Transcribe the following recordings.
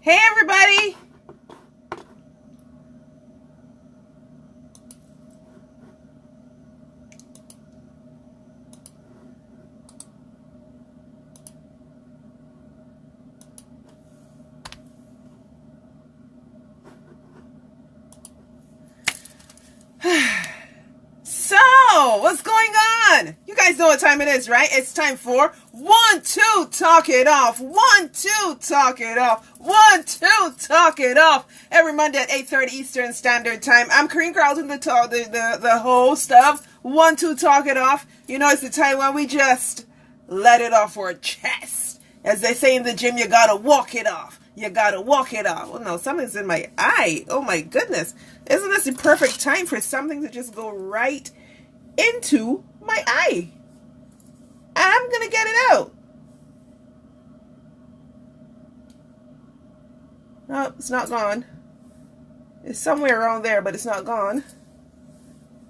Hey, everybody. So, what's going on? You guys know what time it is, right? It's time for 1, 2, talk it off. 1, 2, talk it off. 1, 2, talk it off. Every Monday at 8:30 Eastern Standard Time. I'm Careen Carlton, the host of 1, 2, talk it off. You know, it's the time when we just let it off our chest. As they say in the gym, you gotta walk it off. You gotta walk it off. Oh no, something's in my eye. Oh my goodness. Isn't this the perfect time for something to just go right into my eye? And I'm gonna get it out. No, it's not gone. It's somewhere around there, but it's not gone.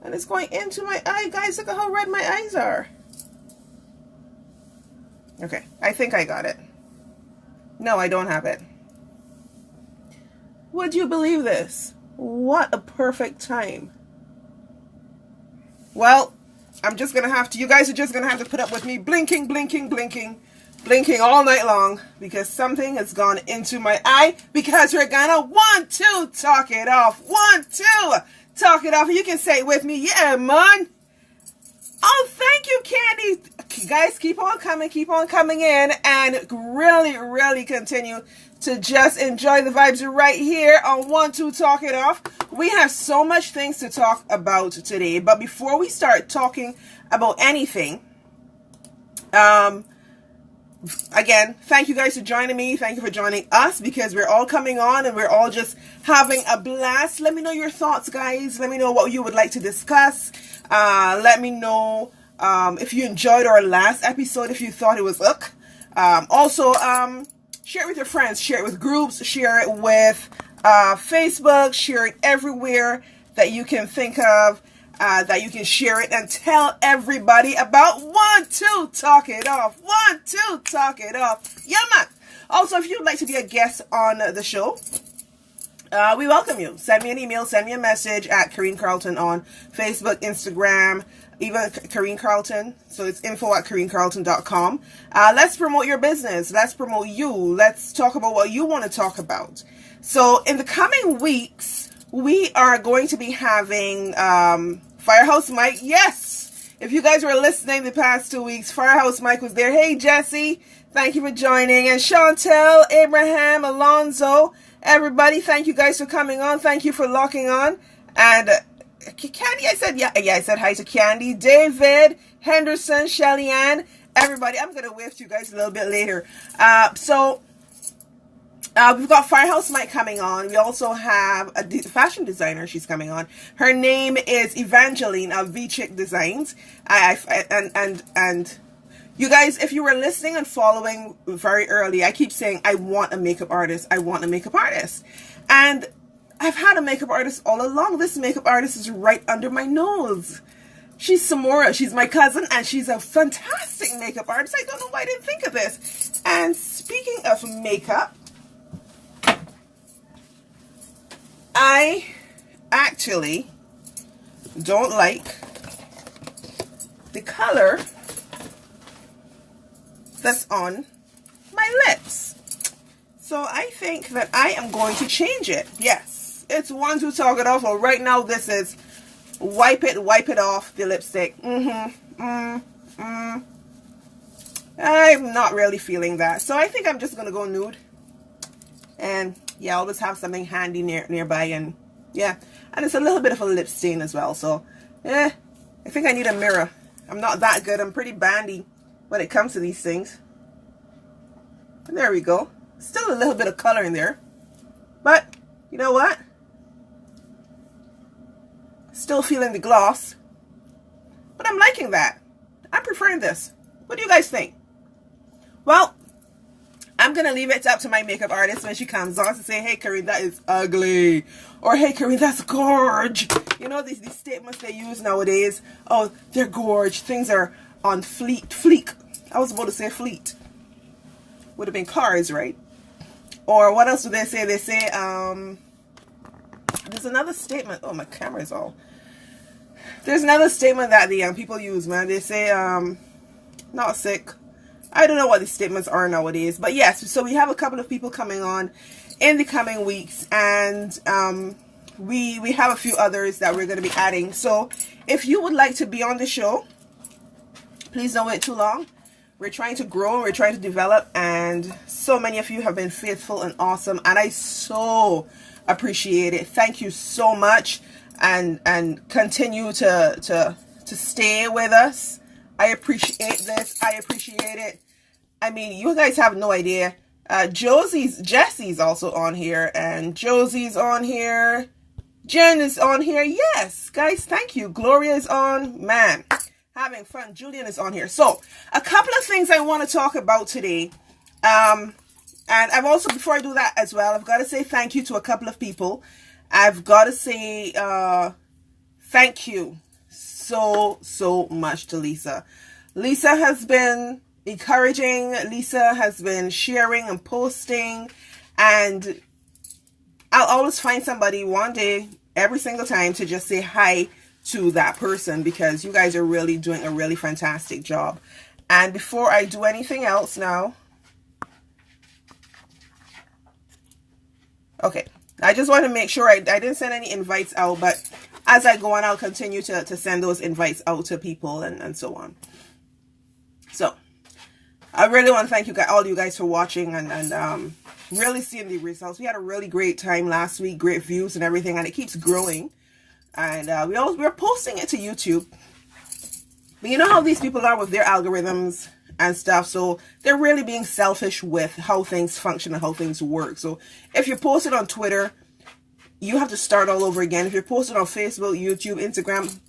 And it's going into my eye. Guys, look at how red my eyes are. Okay, I think I got it. No, I don't have it. Would you believe this? What a perfect time. Well, I'm just going to have to, you guys are just going to have to put up with me blinking all night long because something has gone into my eye because we're going to 1, 2, talk it off. 1, 2, talk it off. You can say it with me. Yeah, man. Oh, thank you, Candy. Guys, keep on coming in and really continue to just enjoy the vibes right here on 1, 2, talk it off. We have so much things to talk about today, but before we start talking about anything, again, thank you guys for joining me. Thank you for joining us because we're all coming on and we're all just having a blast. Let me know your thoughts, guys. Let me know what you would like to discuss. Let me know if you enjoyed our last episode, if you thought it was ugh. Also, share it with your friends, share it with groups, share it with Facebook, share it everywhere that you can think of, that you can share it and tell everybody about 1, 2, talk it off. 1, 2, talk it off. Yeah, man. Also, if you'd like to be a guest on the show, we welcome you. Send me an email, send me a message at Careen Carlton on Facebook, Instagram, even Careen Carlton. So it's info@careencarlton.com. Let's promote your business. Let's promote you. Let's talk about what you want to talk about. So in the coming weeks, we are going to be having Firehouse Mike. Yes. If you guys were listening the past 2 weeks, Firehouse Mike was there. Hey, Jesse. Thank you for joining. And Chantel, Abraham, Alonzo, everybody, thank you guys for coming on. Thank you for locking on. And Candy, I said, yeah, I said hi to Candy. David, Henderson, Shelly Ann, everybody. I'm going to wave to you guys a little bit later. We've got Firehouse Mike coming on. We also have a fashion designer. She's coming on. Her name is Evangeline of V-Chick Designs. And you guys, if you were listening and following very early, I keep saying, I want a makeup artist. I want a makeup artist. And I've had a makeup artist all along. This makeup artist is right under my nose. She's Samora. She's my cousin, and she's a fantastic makeup artist. I don't know why I didn't think of this. And speaking of makeup, I actually don't like the color that's on my lips. So I think that I am going to change it. Yes, it's 1, 2, talk it off. Well, right now this is wipe it off the lipstick. I'm not really feeling that. So I think I'm just going to go nude. And yeah, always have something handy nearby. And yeah, and it's a little bit of a lip stain as well. So I think I need a mirror. I'm not that good. I'm pretty bandy when it comes to these things. And there we go. Still a little bit of color in there. But you know what? Still feeling the gloss. But I'm liking that. I'm preferring this. What do you guys think? Well, I'm going to leave it up to my makeup artist when she comes on to say, hey, Careen, that is ugly. Or, hey, Careen, that's gorge. You know, these statements they use nowadays. Oh, they're gorge. Things are on fleek. I was about to say fleet. Would have been cars, right? Or what else do they say? They say, there's another statement. Oh, my camera's all. There's another statement that the young people use, man. They say, not sick. I don't know what these statements are nowadays. But yes, so we have a couple of people coming on in the coming weeks. And we have a few others that we're going to be adding. So if you would like to be on the show, please don't wait too long. We're trying to grow and we're trying to develop. And so many of you have been faithful and awesome. And I so appreciate it. Thank you so much. And continue to stay with us. I appreciate this. I appreciate it. I mean, you guys have no idea. Jesse's also on here, and Josie's on here. Jen is on here. Yes, guys, thank you. Gloria is on. Man, having fun. Julian is on here. So, a couple of things I want to talk about today. And I've also, before I do that as well, I've got to say thank you to a couple of people. I've got to say thank you so much to Lisa. Lisa has been encouraging. Lisa has been sharing and posting. And I'll always find somebody one day, every single time, to just say hi to that person, because you guys are really doing a really fantastic job. And before I do anything else now, okay, I just want to make sure I didn't send any invites out, but as I go on, I'll continue to send those invites out to people and so on. So I really want to thank you guys, all you guys, for watching and really seeing the results. We had a really great time last week, great views and everything, and it keeps growing. And we're posting it to YouTube. But you know how these people are with their algorithms and stuff, so they're really being selfish with how things function and how things work. So if you post it on Twitter, you have to start all over again. If you're posted on Facebook, YouTube, Instagram,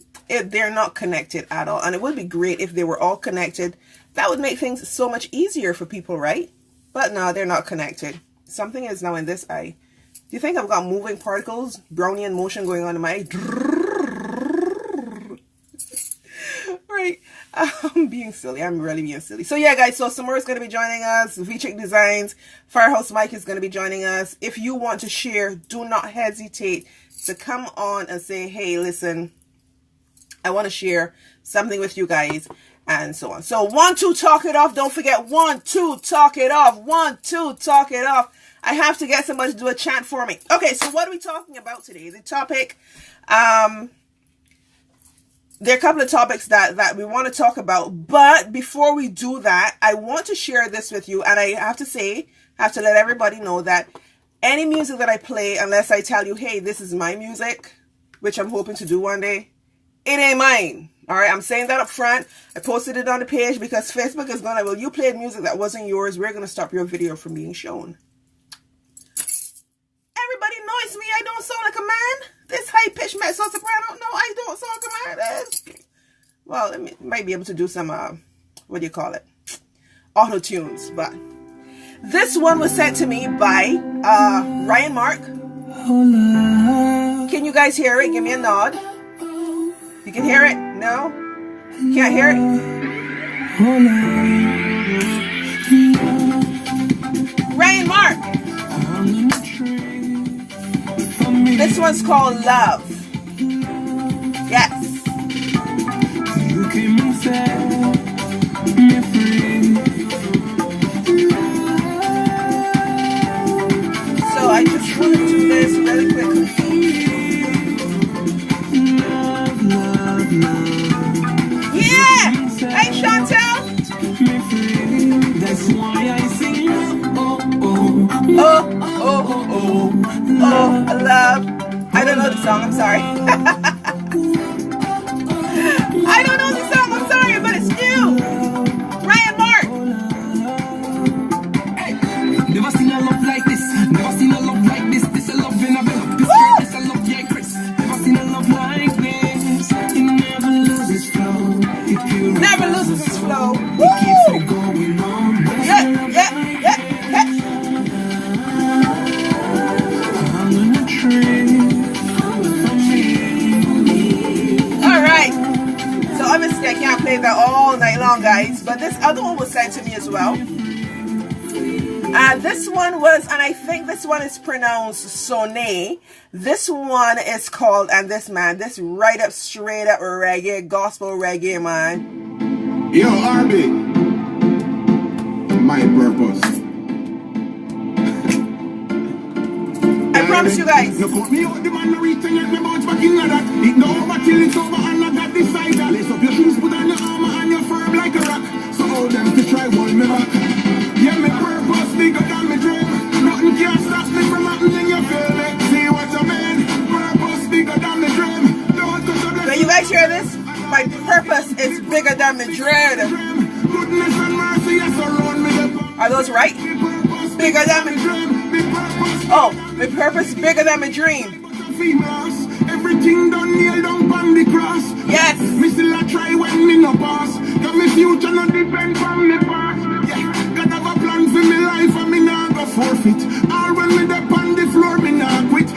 they're not connected at all. And it would be great if they were all connected. That would make things so much easier for people, right? But no, they're not connected. Something is now in this eye. Do you think I've got moving particles, Brownian motion going on in my eye? Right. I'm being silly. I'm really being silly. So yeah, guys, so Samura is going to be joining us. V-Chick Designs, Firehouse Mike is going to be joining us. If you want to share, do not hesitate to come on and say, hey, listen, I want to share something with you guys, and so on. So 1, 2, talk it off. Don't forget, 1, 2, talk it off. 1, 2, talk it off. I have to get somebody to do a chant for me. Okay, so what are we talking about today? The topic, there are a couple of topics that we want to talk about, but before we do that, I want to share this with you, and I have to let everybody know that any music that I play, unless I tell you, hey, this is my music, which I'm hoping to do one day, it ain't mine. All right, I'm saying that up front. I posted it on the page because Facebook is gonna, well, you played music that wasn't yours, we're gonna stop your video from being shown. Everybody knows me. I don't sound like a man. This high-pitched mezzo soprano. No, I don't sound like a man. Well, I might be able to do some, what do you call it? Auto-tunes. But this one was sent to me by Ryan Mark. Can you guys hear it? Give me a nod. You can hear it? No? Can't hear it? Ryan Mark. This one's called Love. Yes. You came and set me free. So I just want to do this really quickly. Love, love, love. Yeah! Hey, Chantel! That's why I sing. Oh, oh, oh, oh, oh, oh, I love. I don't know the song, I'm sorry. I don't know the song, I'm sorry, but it's new. Ryan Mark. Never seen a love like this. Never seen a love like this. This a love in a bed. This girl, this a love, yeah, Chris. Never seen a love like this. It never loses flow. Never loses its flow. It keeps it going on. Yeah, yeah, yeah. Alright, so obviously I can't play that all night long, guys, but this other one was sent to me as well. This one was, and I think this one is pronounced Sone. This one is called, and this man, this right up, straight up reggae, gospel reggae, man. Yo, RB, my purpose. I promise you guys. No cut me out the man, no reach and me bounce back in that. It no over till it's over and I got this side. Lace up your shoes, put on your armor and you're firm like a rock. So all them to try hold me back. Yeah, my purpose bigger than my dream. Nothing can stop me from happening, you feel me? See what I mean? Purpose bigger than my dream. Don't touch the Can you guys hear this? My purpose is bigger than my dread. Goodness and mercy, yes, around me. Are those right? Bigger than my dream. Oh, my purpose bigger than my dream. Everything done nailed down on the cross. Yes. Me still a try when me no pass. Cause me future no depend on me past. Yeah, God have a plan for me life and me nah go forfeit. All when me dep on the floor, me nah quit.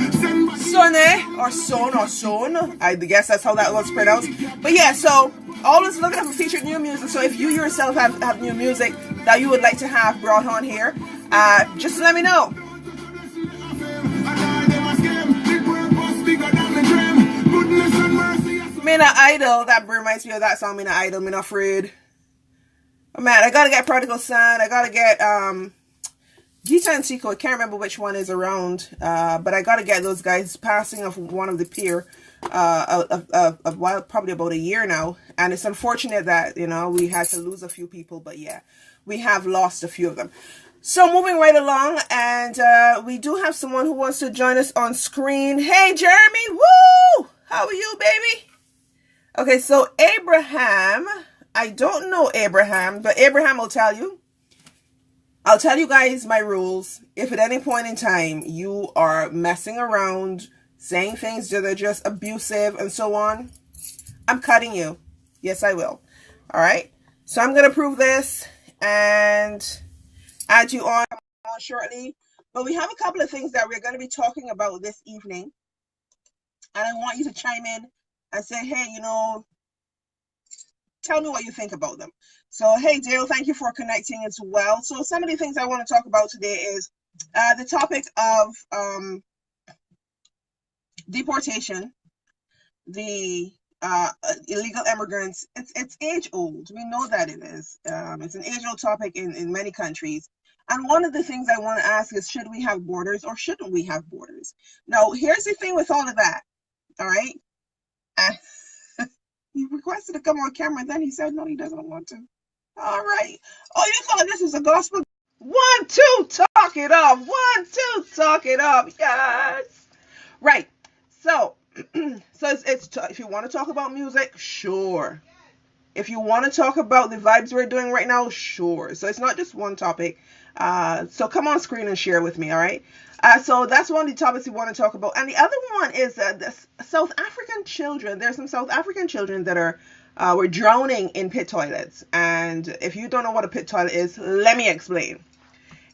Sone or Sone. I guess that's how that was pronounced. But yeah, so always looking for featured new music. So if you yourself have new music that you would like to have brought on here, just let me know. Me not idle. That reminds me of that song. Me not idle. Me not afraid. Oh man, I gotta get Prodigal Son. I gotta get Gita and Tico. I can't remember which one is around. But I gotta get those guys. Passing of one of the peer. A while, probably about a year now. And it's unfortunate that, you know, we had to lose a few people. But yeah, we have lost a few of them. So moving right along, and we do have someone who wants to join us on screen. Hey, Jeremy, woo! How are you, baby? Okay, so Abraham, I don't know Abraham, but Abraham will tell you. I'll tell you guys my rules. If at any point in time you are messing around, saying things that are just abusive and so on, I'm cutting you. Yes, I will. All right, so I'm going to prove this and add you on shortly, but we have a couple of things that we're going to be talking about this evening, and I want you to chime in and say, hey, you know, tell me what you think about them. So hey Dale, thank you for connecting as well. So some of the things I want to talk about today is the topic of deportation, the illegal immigrants. It's age old. We know that it is. It's an age old topic in many countries. And one of the things I want to ask is, should we have borders or shouldn't we have borders? Now, here's the thing with all of that. All right. He requested to come on camera, and then he said, no, he doesn't want to. All right. Oh, you thought this was a gospel? 1, 2, talk it up. 1, 2, talk it up. Yes. Right. So, it's if you want to talk about music, sure. If you want to talk about the vibes we're doing right now, sure. So it's not just one topic. So come on screen and share with me, all right? So that's one of the topics we want to talk about. And the other one is the South African children. There's some South African children that were drowning in pit toilets. And if you don't know what a pit toilet is, let me explain.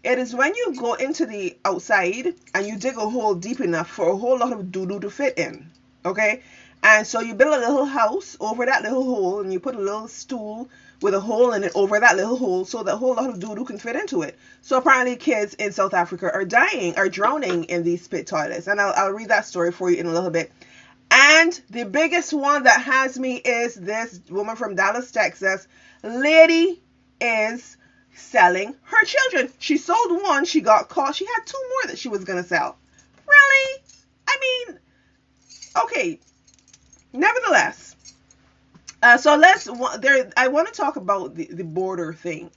It is when you go into the outside and you dig a hole deep enough for a whole lot of doo-doo to fit in, okay? And so you build a little house over that little hole, and you put a little stool with a hole in it over that little hole so that a whole lot of doo-doo can fit into it. So apparently kids in South Africa are drowning in these pit toilets. And I'll read that story for you in a little bit. And the biggest one that has me is this woman from Dallas, Texas. Lady is selling her children. She sold one, she got caught. She had 2 more that she was going to sell. Really? I mean, okay. Nevertheless, so I want to talk about the border thing.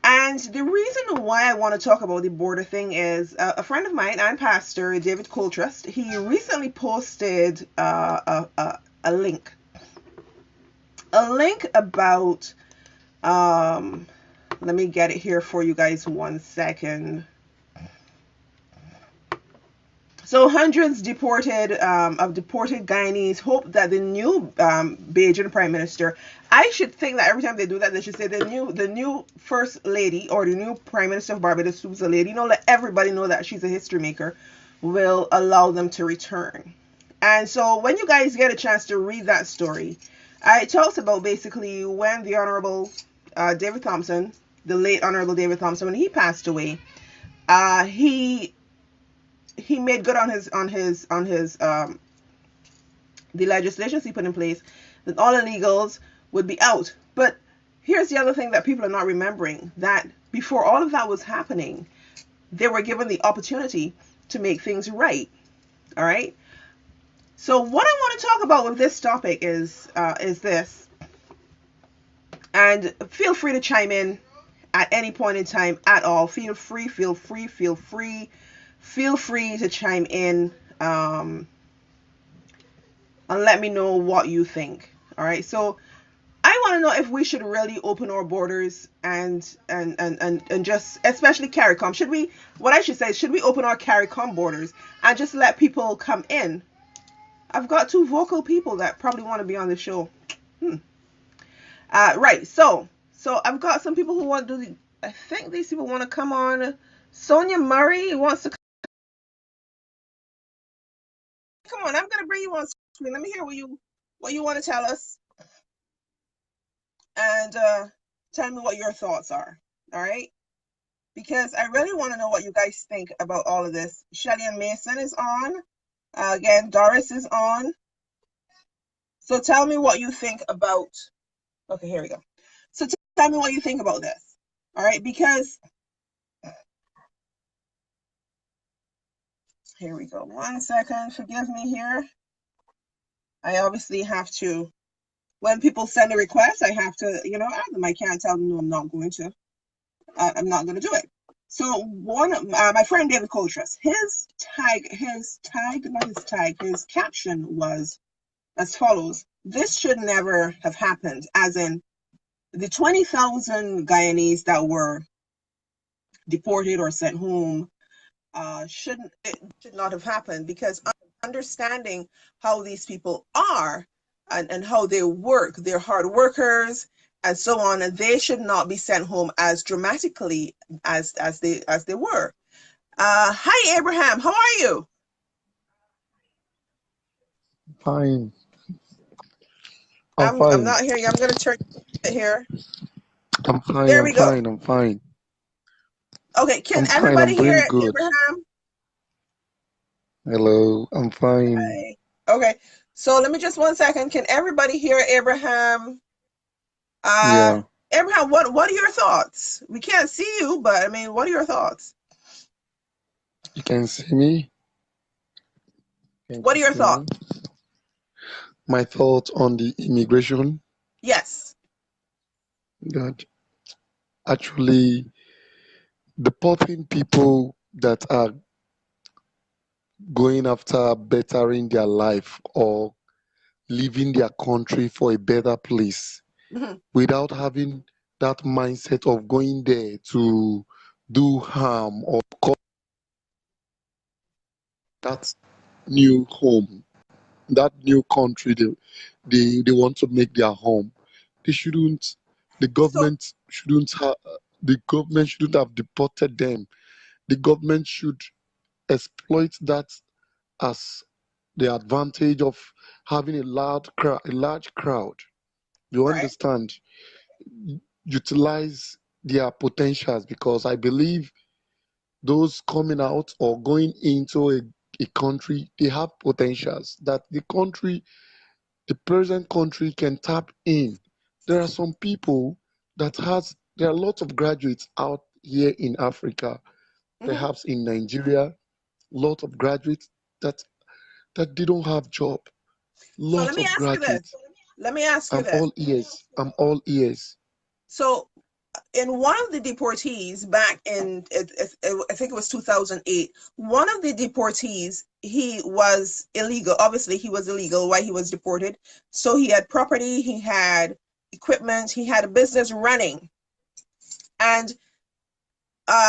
And the reason why I want to talk about the border thing is a friend of mine and pastor, David Coltrust, he recently posted a link about, let me get it here for you guys 1 second. So hundreds of deported Guyanese hope that the new Bajan Prime Minister, I should think that every time they do that, they should say the new First Lady or the new Prime Minister of Barbados, who's a lady, let everybody know that she's a history maker, will allow them to return. And so when you guys get a chance to read that story, it talks about basically when the Honorable David Thompson the late Honorable David Thompson, when he passed away, he made good on his the legislations he put in place that all illegals would be out. But here's the other thing that people are not remembering, that before all of that was happening, they were given the opportunity to make things right. All right. So what I want to talk about with this topic is this, and feel free to chime in at any point in time at all. Feel free to chime in, and let me know what you think. All right. So I want to know if we should really open our borders and just, especially CARICOM. Should we, what I should say, should we open our CARICOM borders and just let people come in? I've got two vocal people that probably want to be on the show. Right. So I've got some people who want to do I think these people want to come on. Sonia Murray wants to come on. I'm going to bring you on screen. Let me hear what you want to tell us. And tell me what your thoughts are. All right? Because I really want to know what you guys think about all of this. Shelly and Mason is on. Again, Doris is on. So tell me what you think about. Okay, here we go. So tell me what you think about this. All right? Because here we go. 1 second. Forgive me here. I obviously have to, when people send a request, I have to, add them. I can't tell them, no, I'm not going to. I'm not going to do it. So my friend David Coltrus, his caption was as follows: "This should never have happened," as in the 20,000 Guyanese that were deported or sent home should not have happened, because understanding how these people are and how they work, they're hard workers and so on, and they should not be sent home as dramatically as they were. Hi Abraham, how are you? Fine. I'm fine. I'm not hearing you. I'm going to turn it here. I'm fine. There we go. I'm fine. Okay, can everybody hear good. Abraham? Hello, I'm fine. Hi. Okay, so let me just 1 second. Can everybody hear Abraham? Yeah. Abraham, what are your thoughts? We can't see you, but I mean, what are your thoughts? You can see me? What are your thoughts? My thoughts on the immigration? Yes. That actually deporting people that are going after bettering their life or leaving their country for a better place, without having that mindset of going there to do harm or cause that new home, that new country they want to make their home. They shouldn't. The government shouldn't have deported them. The government should exploit that as the advantage of having a large crowd. You Right. understand? Utilize their potentials, because I believe those coming out or going into a country, they have potentials that the present country can tap in. There are some people there are lots of graduates out here in Africa, perhaps in Nigeria, lots of graduates that they don't have job. Lots of graduates. Let me ask you this. I'm all ears. So in one of the deportees back in, I think it was 2008, one of the deportees, he was illegal. Obviously, he was illegal while he was deported. So he had property, he had equipment, he had a business running. And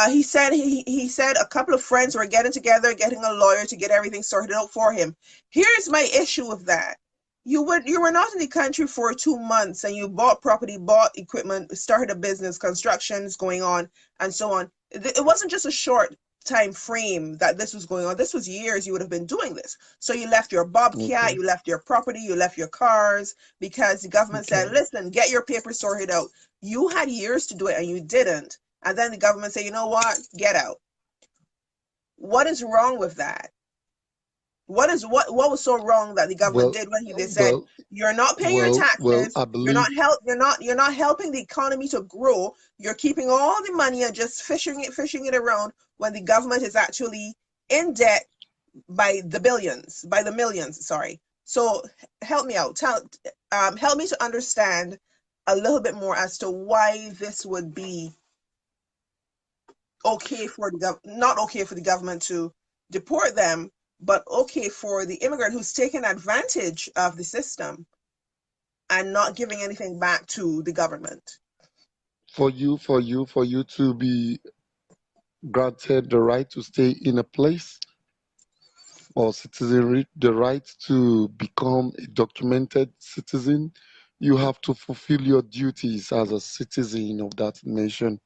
he said a couple of friends were getting together, getting a lawyer to get everything sorted out for him. Here's my issue with that. You were not in the country for 2 months and you bought property, bought equipment, started a business, constructions going on, and so on. It wasn't just a short time frame that this was going on. This was years you would have been doing this. So you left your bobcat, Okay. you left your property, you left your cars because the government said, Okay. listen, get your papers sorted out. You had years to do it and you didn't. And then the government said, you know what? Get out. What is wrong with that? What was so wrong that the government Well, did when they said well, you're not paying your well, taxes, I believe you're not helping the economy to grow, you're keeping all the money and just fishing it around when the government is actually in debt by the billions, by the millions, sorry. So help me out. Help me to understand a little bit more as to why this would be okay for not okay for the government to deport them, but okay for the immigrant who's taken advantage of the system and not giving anything back to the government. for you to be granted the right to stay in a place or citizenry, the right to become a documented citizen, you have to fulfill your duties as a citizen of that nation.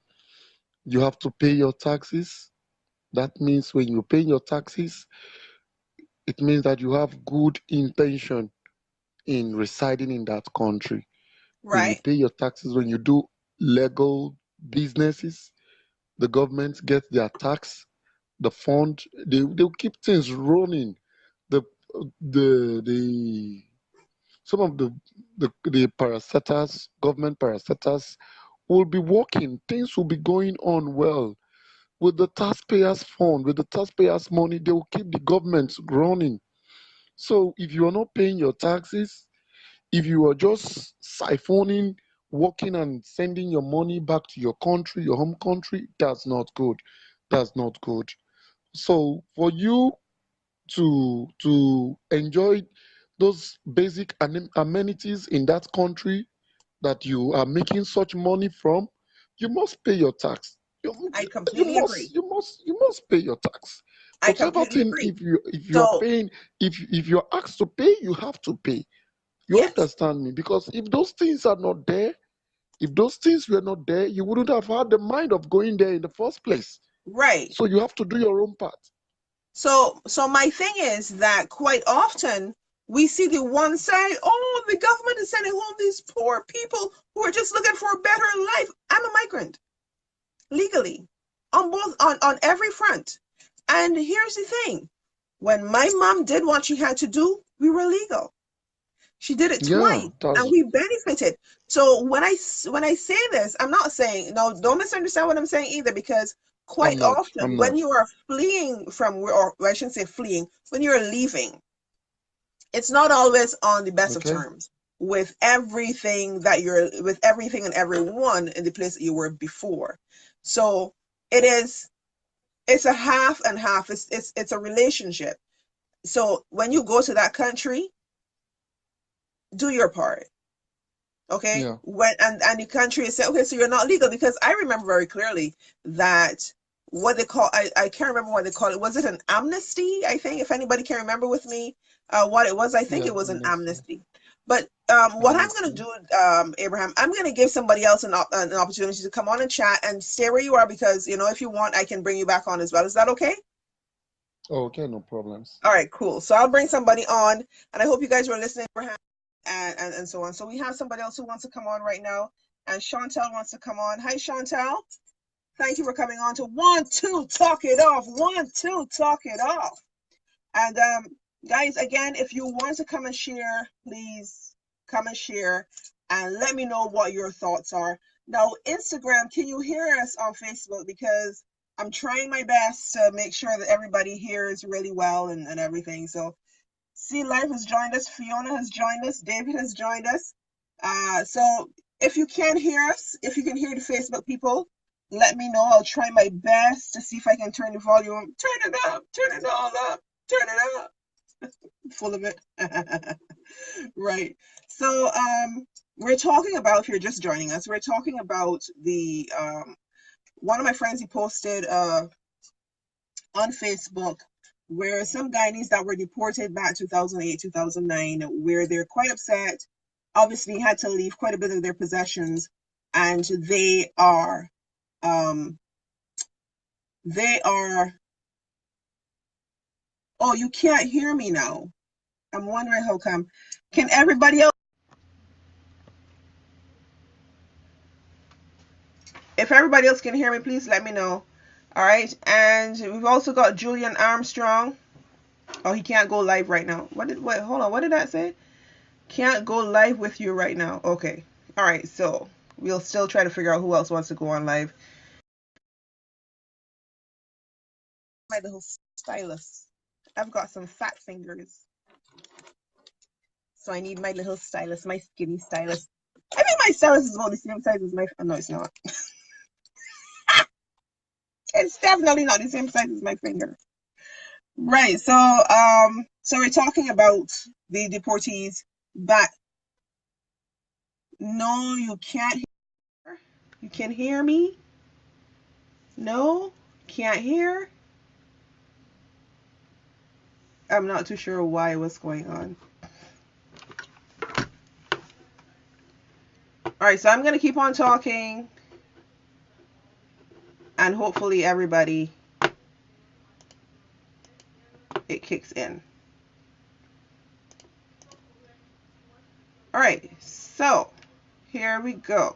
You have to pay your taxes. That means when you pay your taxes, it means that you have good intention in residing in that country. When you Right? pay your taxes, when you do legal businesses, the government gets their tax, the fund, they'll keep things running. The the some of the parastatals, government parastatals will be working, things will be going on well. With the taxpayers' fund, with the taxpayers' money, they will keep the government running. So if you are not paying your taxes, if you are just siphoning, working and sending your money back to your country, your home country, that's not good. That's not good. So for you to enjoy those basic amenities in that country that you are making such money from, you must pay your tax. I completely agree. You must pay your tax. I Whatever completely thing, agree. if you are So, paying, if you're asked to pay, you have to pay. You yes, understand me? Because if those things are not there, if those things were not there, you wouldn't have had the mind of going there in the first place. right. So you have to do your own part. So my thing is that quite often we see the one side, oh, the government is sending home these poor people who are just looking for a better life. I'm a migrant legally on both on every front. And here's the thing. When my mom did what she had to do, we were legal. She did it Yeah, twice and we benefited. So when I say this, I'm not saying, no, don't misunderstand what I'm saying either, because quite often I'm when not. you are fleeing from, or I shouldn't say fleeing, when you're leaving, it's not always on the best of Okay. terms with everything that you're with everything and everyone in the place that you were before. So it is, it's a half and half. It's a relationship. So when you go to that country, do your part. Okay, Yeah. when and the country is saying, okay, so you're not legal, because I remember very clearly that what they call, I can't remember what they call it. Was it an amnesty? I think, if anybody can remember with me what it was, I think it Yeah. was an Amnesty. amnesty. But what I'm going to Amnesty. do, Abraham, I'm going to give somebody else an opportunity to come on and chat and stay where you are, because you know, if you want, I can bring you back on as well. Is that okay? Okay, no problems. All right, cool. So I'll bring somebody on, and I hope you guys were listening, Abraham, and so on. So we have somebody else who wants to come on right now, and Chantel wants to come on. Hi, Chantel. Thank you for coming on to One, Two, Talk It Off. One, Two, Talk It Off. And guys, again, if you want to come and share, please come and share and let me know what your thoughts are. Now, Instagram, can you hear us on Facebook? Because I'm trying my best to make sure that everybody hears really well and everything. So, C Life has joined us, Fiona has joined us, David has joined us. So, if you can hear us, if you can hear the Facebook people, let me know. I'll try my best to see if I can turn the volume, turn it up, turn it all up, turn it up. Full of it. Right. So we're talking about, if you're just joining us, we're talking about the one of my friends, he posted on Facebook where some Guyanese that were deported back 2008, 2009, where they're quite upset, obviously had to leave quite a bit of their possessions, and they are Oh, you can't hear me now. I'm wondering how come. Can everybody else? If everybody else can hear me, please let me know. All right. And we've also got Julian Armstrong. Oh, he can't go live right now. Wait, hold on. What did that say? Can't go live with you right now. Okay. All right. So we'll still try to figure out who else wants to go on live. My little stylus. I've got some fat fingers. So I need my little stylus, my skinny stylus. I think my stylus is about the same size as my... No, it's not. It's definitely not the same size as my finger. Right. So we're talking about the deportees that... No, you can't hear. You can hear me? No? Can't hear? I'm not too sure why, what's going on. All right, so I'm going to keep on talking. And hopefully everybody, it kicks in. All right, so here we go.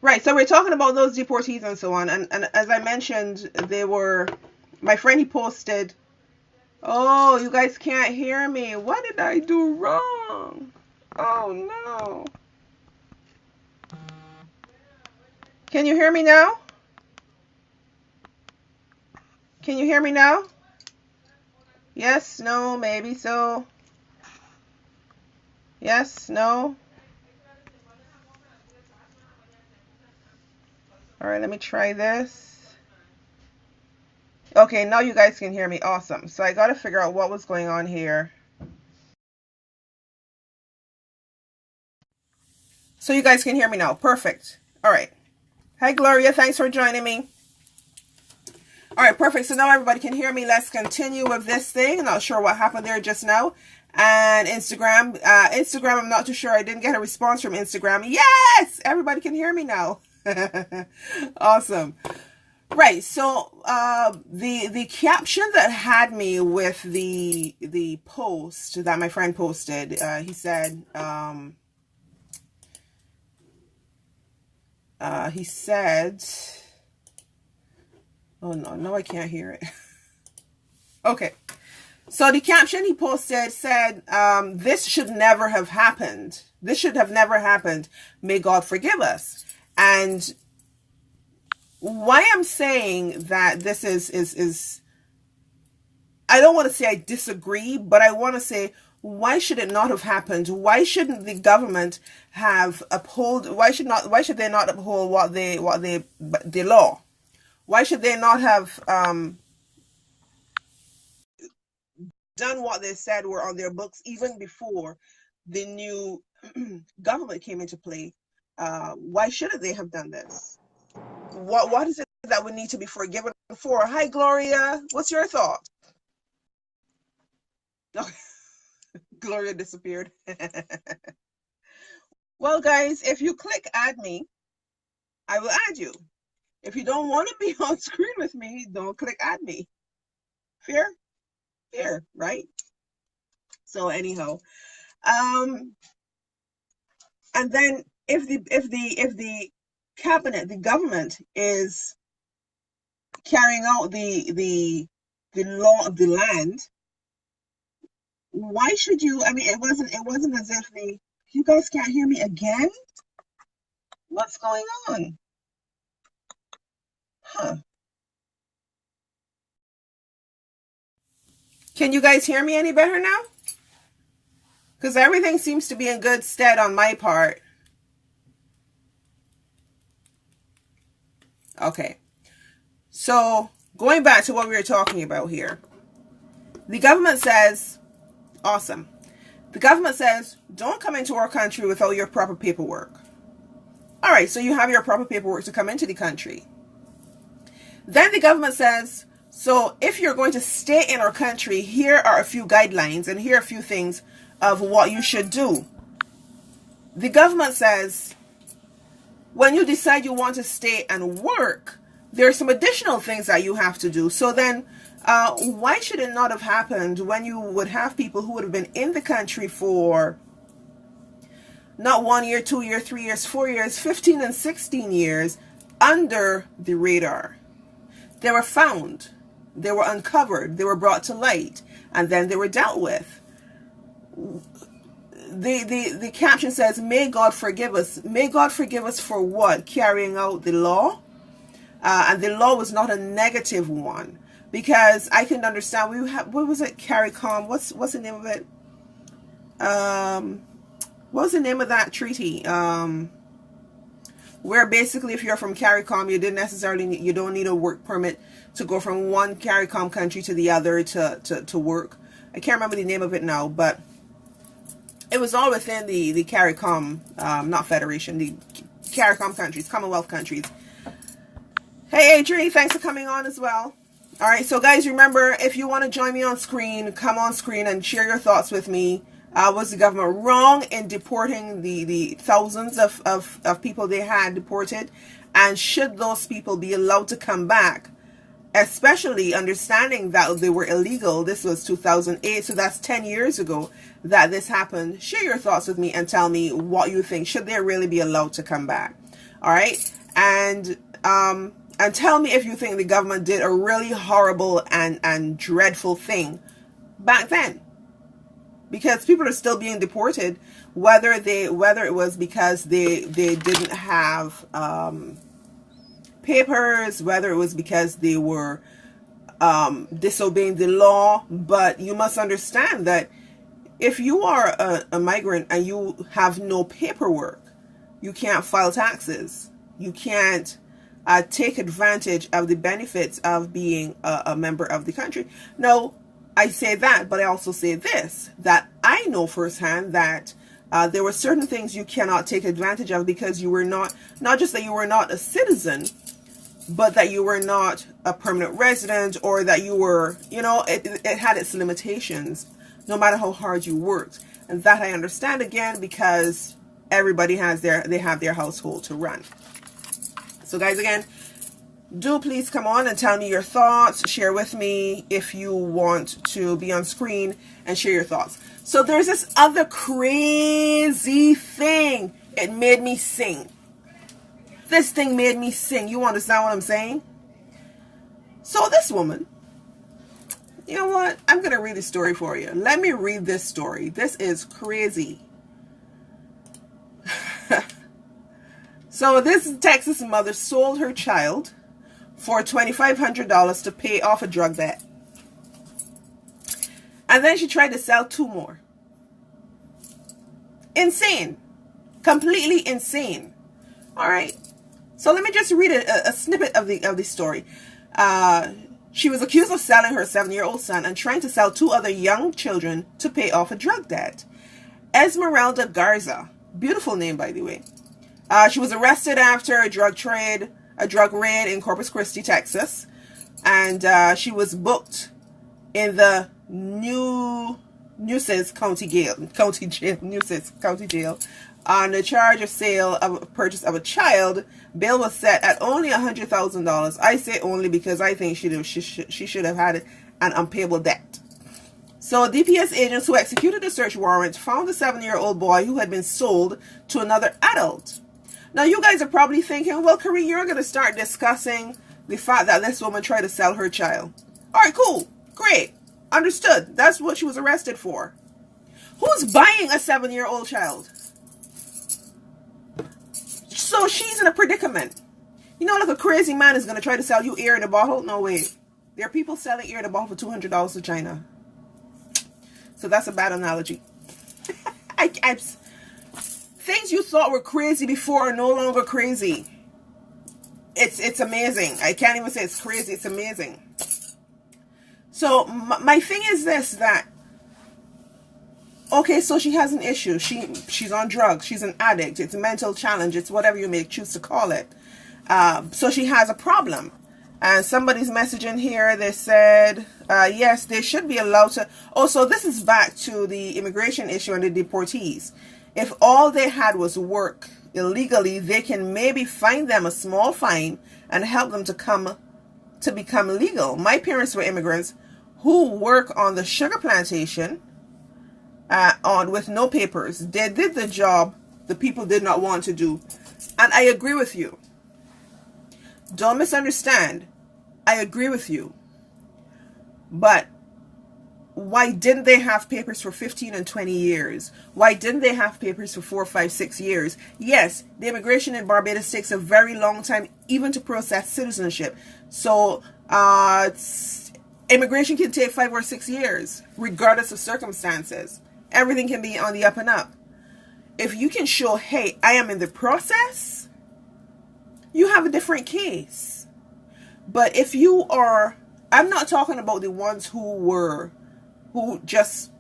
Right, so we're talking about those deportees and so on. And as I mentioned, they were, my friend, he posted, oh, you guys can't hear me. What did I do wrong? Oh, no. Can you hear me now? Can you hear me now? Yes, no, maybe so. Yes, no. All right, let me try this. Okay, now you guys can hear me. Awesome. So I got to figure out what was going on here. So you guys can hear me now. Perfect. All right. Hi, Gloria. Thanks for joining me. All right, perfect. So now everybody can hear me. Let's continue with this thing. I'm not sure what happened there just now. And Instagram. Instagram, I'm not too sure. I didn't get a response from Instagram. Yes! Everybody can hear me now. Awesome. Right. So the caption that had me with the post that my friend posted, he said, oh no, I can't hear it. Okay. So the caption he posted said, this should never have happened. This should have never happened. May God forgive us. And why I'm saying that this is I don't want to say I disagree, but I want to say, why should it not have happened? Why shouldn't the government have why should they not uphold the law? Why should they not have done what they said were on their books even before the new government came into play? Why shouldn't they have done this? What is it that we need to be forgiven for? Hi, Gloria. What's your thought? Okay. Gloria disappeared. Well, guys, if you click add me, I will add you. If you don't want to be on screen with me, don't click add me. Fair? Fair, right? So anyhow, and then if the cabinet, the government is carrying out the law of the land, why should you? I mean, it wasn't as if you guys can't hear me again. What's going on? Huh? Can you guys hear me any better now? Because everything seems to be in good stead on my part. Okay. So going back to what we were talking about here, the government says, awesome. The government says, don't come into our country without your proper paperwork. All right, so you have your proper paperwork to come into the country. Then the government says, so if you're going to stay in our country, here are a few guidelines and here are a few things of what you should do. The government says, when you decide you want to stay and work, there are some additional things that you have to do. So then, why should it not have happened when you would have people who would have been in the country for not 1 year, 2 years, 3 years, 4 years, 15 and 16 years under the radar? They were found, they were uncovered, they were brought to light, and then they were dealt with. The caption says, may God forgive us. May God forgive us for what? Carrying out the law. And the law was not a negative one, because I can understand. We have, what was it? CARICOM. What's the name of it? What was the name of that treaty? Where basically, if you're from CARICOM, you didn't necessarily you don't need a work permit to go from one CARICOM country to the other to work. I can't remember the name of it now, but it was all within the CARICOM, not Federation, the CARICOM countries, Commonwealth countries. Hey, Adri, thanks for coming on as well. All right, so guys, remember, if you want to join me on screen, come on screen and share your thoughts with me. Was the government wrong in deporting the thousands of people they had deported? And should those people be allowed to come back? Especially understanding that they were illegal. This was 2008, so that's 10 years ago that this happened. Share your thoughts with me and tell me what you think. Should they really be allowed to come back? All right, and tell me if you think the government did a really horrible and dreadful thing back then, because people are still being deported, whether it was because they didn't have papers, whether it was because they were disobeying the law. But you must understand that if you are a migrant and you have no paperwork, you can't file taxes, you can't take advantage of the benefits of being a member of the country. No, I say that, but I also say this, that I know firsthand that there were certain things you cannot take advantage of because you were not just that you were not a citizen, but that you were not a permanent resident, or that you were, it had its limitations, no matter how hard you worked. And that I understand, again, because everybody have their household to run. So guys, again, do please come on and tell me your thoughts. Share with me if you want to be on screen and share your thoughts. So there's this other crazy thing. It made me sing. This thing made me sing. You understand what I'm saying? So this woman, you know what? I'm going to read the story for you. Let me read this story. This is crazy. So this Texas mother sold her child for $2,500 to pay off a drug debt. And then she tried to sell 2 more. Insane. Completely insane. All right. So let me just read a snippet of the story. She was accused of selling her 7-year-old son and trying to sell 2 other young children to pay off a drug debt. Esmeralda Garza. Beautiful name, by the way. She was arrested after a drug raid in Corpus Christi, Texas, and she was booked in the Nueces County Jail on the charge of purchase of a child. Bail was set at only $100,000. I say only because I think she should have had an unpayable debt. So DPS agents who executed the search warrant found the 7-year-old boy who had been sold to another adult. Now, you guys are probably thinking, well, Careen, you're going to start discussing the fact that this woman tried to sell her child. All right, cool. Great. Understood. That's what she was arrested for. Who's buying a 7-year-old child? So she's in a predicament. You know, like a crazy man is going to try to sell you air in a bottle? No way. There are people selling air in a bottle for $200 to China. So that's a bad analogy. Things you thought were crazy before are no longer crazy. It's amazing. I can't even say it's crazy. It's amazing. So my thing is this, that, okay, so she has an issue. She's on drugs. She's an addict. It's a mental challenge. It's whatever you may choose to call it. So she has a problem. And somebody's messaging here. They said, yes, they should be allowed to. Oh, so this is back to the immigration issue and the deportees. If all they had was work, illegally, they can maybe fine them a small fine and help them to become legal. My parents were immigrants who work on the sugar plantation with no papers. They did the job the people did not want to do. And I agree with you. Don't misunderstand. I agree with you. But why didn't they have papers for 15 and 20 years? Why didn't they have papers for 4, 5, 6 years? Yes, the immigration in Barbados takes a very long time even to process citizenship. So immigration can take 5 or 6 years, regardless of circumstances. Everything can be on the up and up. If you can show, hey, I am in the process, you have a different case. But if you are, I'm not talking about the ones who just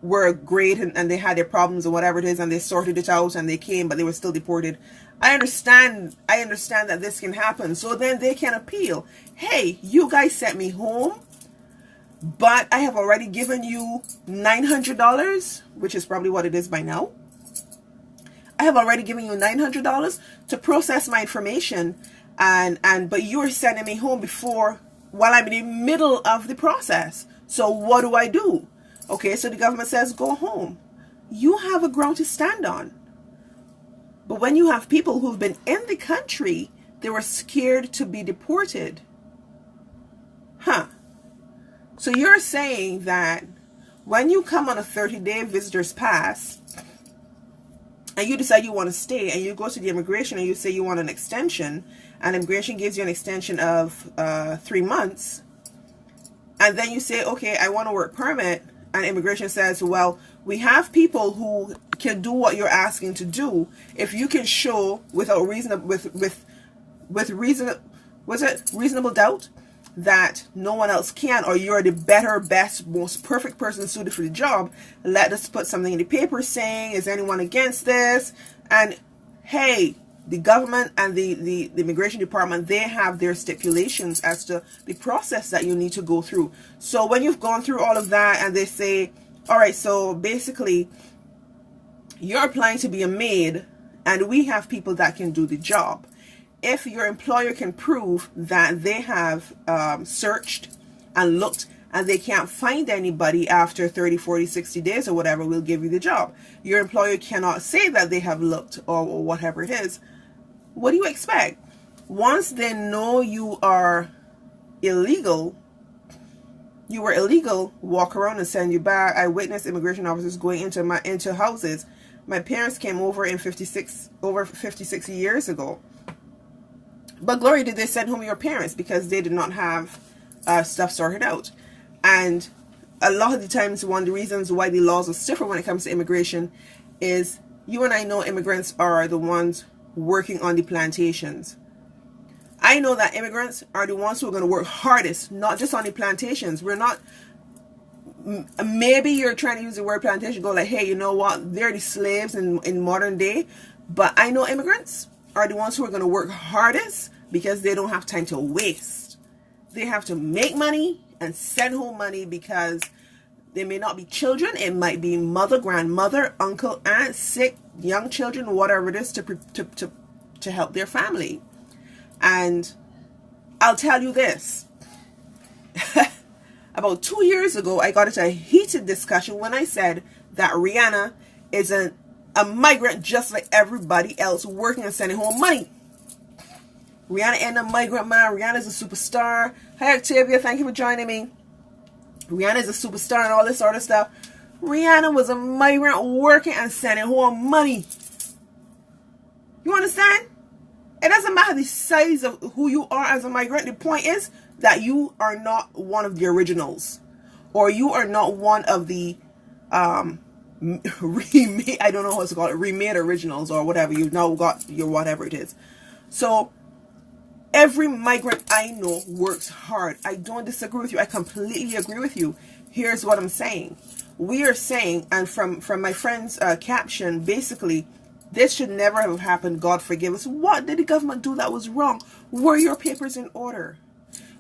were great and they had their problems or whatever it is and they sorted it out and they came but they were still deported. I understand that this can happen. So then they can appeal. Hey, you guys sent me home, but I have already given you $900, which is probably what it is by now. I have already given you $900 to process my information, but you're sending me home while I'm in the middle of the process. So what do? Okay, so the government says go home. You have a ground to stand on. But when you have people who've been in the country, they were scared to be deported. So you're saying that when you come on a 30-day visitor's pass and you decide you want to stay and you go to the immigration and you say you want an extension, and immigration gives you an extension of 3 months, and then you say, okay, I want a work permit, and immigration says, well, we have people who can do what you're asking to do if you can show without reasonable doubt that no one else can, or you're the better, best, most perfect person suited for the job. Let us put something in the paper saying, is anyone against this? And hey, the government and the immigration department, they have their stipulations as to the process that you need to go through. So when you've gone through all of that and they say, all right, so basically you're applying to be a maid and we have people that can do the job. If your employer can prove that they have searched and looked and they can't find anybody after 30, 40, 60 days or whatever, we'll give you the job. Your employer cannot say that they have looked or whatever it is. What do you expect? Once they know you are illegal, you were illegal, walk around and send you back. I witnessed immigration officers going into houses. My parents came over over 56 years ago. But glory, did they send home your parents because they did not have stuff sorted out. And a lot of the times, one of the reasons why the laws are stiffer when it comes to immigration is you and I know immigrants are the ones working on the plantations. I know that immigrants are the ones who are going to work hardest, not just on the plantations. We're not, maybe you're trying to use the word plantation, go like, hey, you know what, they're the slaves in modern day. But I know immigrants are the ones who are going to work hardest because they don't have time to waste. They have to make money and send home money because they may not be children. It might be mother, grandmother, uncle, aunt, sick, young children, whatever it is to help their family. And I'll tell you this. About 2 years ago, I got into a heated discussion when I said that Rihanna is a migrant just like everybody else working and sending home money. Rihanna ain't a migrant, man. Rihanna's a superstar. Hi, Octavia. Thank you for joining me. Rihanna's a superstar and all this sort of stuff. Rihanna was a migrant working and sending home money. You understand? It doesn't matter the size of who you are as a migrant. The point is that you are not one of the originals. Or you are not one of the remade, I don't know what to call it, remade originals or whatever. You now got your whatever it is. So every migrant I know works hard. I don't disagree with you. I completely agree with you. Here's what I'm saying. We are saying, and from my friend's caption, basically, this should never have happened. God forgive us. What did the government do that was wrong? Were your papers in order?